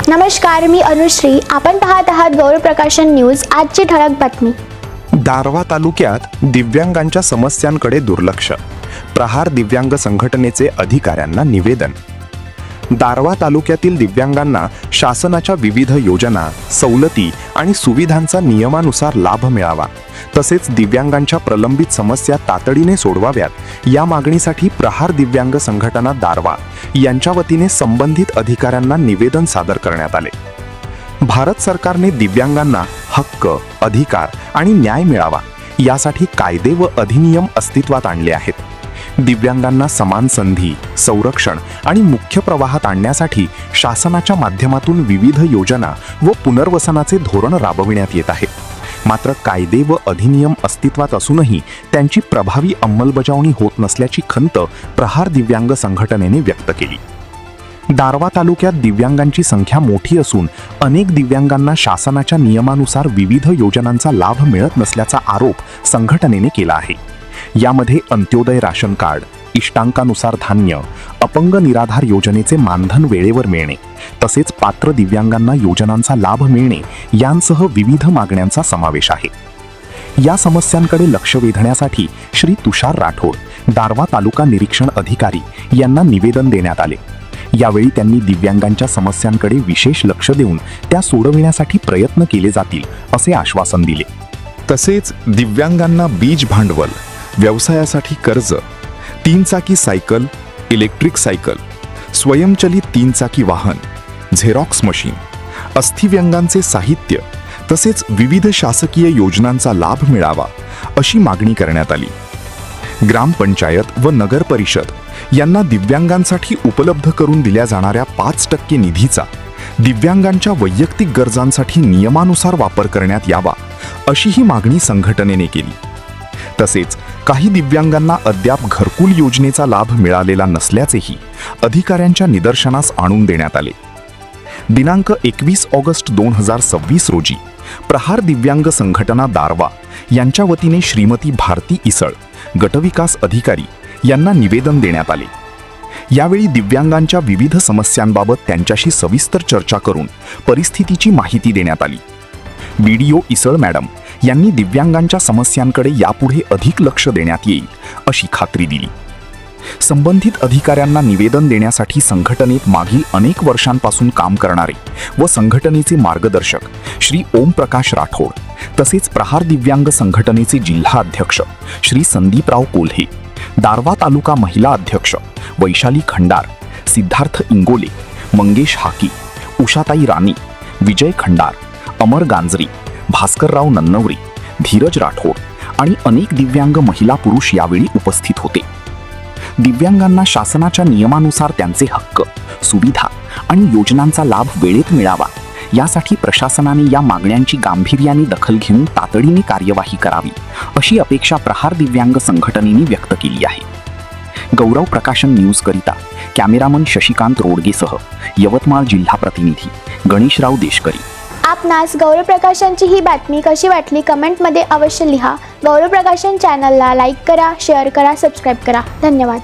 नमस्कार, मी अनुश्री. आपण पाहत आहात गौरव प्रकाशन न्यूज. आजची ठळक बातमी. दारव्हा तालुक्यात दिव्यांगांच्या समस्यांकडे दुर्लक्ष. प्रहार दिव्यांग संघटनेचे अधिकाऱ्यांना निवेदन. दारव्हा तालुक्यातील दिव्यांगांना शासनाच्या विविध योजना, सवलती आणि सुविधांचा नियमानुसार लाभ मिळावा, तसेच दिव्यांगांच्या प्रलंबित समस्या तातडीने सोडवाव्यात या मागणीसाठी प्रहार दिव्यांग संघटना दारव्हा यांच्या वतीने संबंधित अधिकाऱ्यांना निवेदन सादर करण्यात आले. भारत सरकारने दिव्यांगांना हक्क, अधिकार आणि न्याय मिळावा यासाठी कायदे व अधिनियम अस्तित्वात आणले आहेत. दिव्यांगांना समान संधी, संरक्षण आणि मुख्य प्रवाहात आणण्यासाठी शासनाच्या माध्यमातून विविध योजना व पुनर्वसनाचे धोरण राबविण्यात येत आहे. मात्र कायदे व अधिनियम अस्तित्वात असूनही त्यांची प्रभावी अंमलबजावणी होत नसल्याची खंत प्रहार दिव्यांग संघटनेने व्यक्त केली. दारव्हा तालुक्यात दिव्यांगांची संख्या मोठी असून अनेक दिव्यांगांना शासनाच्या नियमानुसार विविध योजनांचा लाभ मिळत नसल्याचा आरोप संघटनेने केला आहे. यामध्ये अंत्योदय राशन कार्ड, इष्टांकानुसार धान्य, अपंग निराधार योजनेचे मानधन वेळेवर मिळणे, तसेच पात्र दिव्यांगांना योजनांचा लाभ मिळणे यांसह विविध मागण्यांचा समावेश आहे. या समस्यांकडे लक्ष वेधण्यासाठी श्री तुषार राठोड, दारव्हा तालुका निरीक्षण अधिकारी यांना निवेदन देण्यात आले. यावेळी त्यांनी दिव्यांगांच्या समस्यांकडे विशेष लक्ष देऊन त्या सोडविण्यासाठी प्रयत्न केले जातील असे आश्वासन दिले. तसेच दिव्यांगांना बीज भांडवल, व्यवसायासाठी कर्ज, 3 चाकी सायकल, इलेक्ट्रिक सायकल, स्वयंचलित 3 चाकी वाहन, झेरॉक्स मशीन, अस्थिव्यंगांचे साहित्य तसेच विविध शासकीय योजनांचा लाभ मिळावा अशी मागणी करण्यात आली. ग्रामपंचायत व नगर परिषद यांना दिव्यांगांसाठी उपलब्ध करून दिल्या जाणाऱ्या 5% निधीचा दिव्यांगांच्या वैयक्तिक गरजांसाठी नियमानुसार वापर करण्यात यावा अशीही मागणी संघटनेने केली. तसेच काही दिव्यांगांना अद्याप घरकुल योजनेचा लाभ मिळालेला नसल्याचेही अधिकाऱ्यांच्या निदर्शनास आणून देण्यात आले. दिनांक 21 ऑगस्ट 2026 रोजी प्रहार दिव्यांग संघटना दारव्हा यांच्या वतीने श्रीमती भारती इसळ, गटविकास अधिकारी यांना निवेदन देण्यात आले. यावेळी दिव्यांगांच्या विविध समस्यांबाबत त्यांच्याशी सविस्तर चर्चा करून परिस्थितीची माहिती देण्यात आली. BDO इसळ मॅडम यांनी दिव्यांगांच्या समस्यांकडे यापुढे अधिक लक्ष देण्यात येईल अशी खात्री दिली. संबंधित अधिकाऱ्यांना निवेदन देण्यासाठी संघटनेत मागील अनेक वर्षांपासून काम करणारे व संघटनेचे मार्गदर्शक श्री ओम प्रकाश राठोड, तसेच प्रहार दिव्यांग संघटनेचे जिल्हा अध्यक्ष श्री संदीपराव कोल्हे, दारव्हा तालुका महिला अध्यक्ष वैशाली खंडार, सिद्धार्थ इंगोले, मंगेश हाकी, उषाताई राणी, विजय खंडार, अमर गांजरी, भास्करराव नन्नवरे, धीरज राठोड आणि अनेक दिव्यांग महिला पुरुष यावेळी उपस्थित होते. दिव्यांगांना शासनाच्या नियमानुसार त्यांचे हक्क, सुविधा आणि योजनांचा लाभ वेळेत मिळावा यासाठी प्रशासनाने या मागण्यांची गांभीर्याने दखल घेऊन तातडीने कार्यवाही करावी अशी अपेक्षा प्रहार दिव्यांग संघटनेने व्यक्त केली आहे. गौरव प्रकाशन न्यूज करिता कॅमेरामन शशिकांत रोडगेसह यवतमाळ जिल्हा प्रतिनिधी गणेशराव देशकरी. आपणास गौरव प्रकाशनची ही बातमी कशी वाटली कमेंटमध्ये अवश्य लिहा. गौरव प्रकाशन चॅनलला लाईक करा, शेअर करा, सबस्क्राईब करा. धन्यवाद.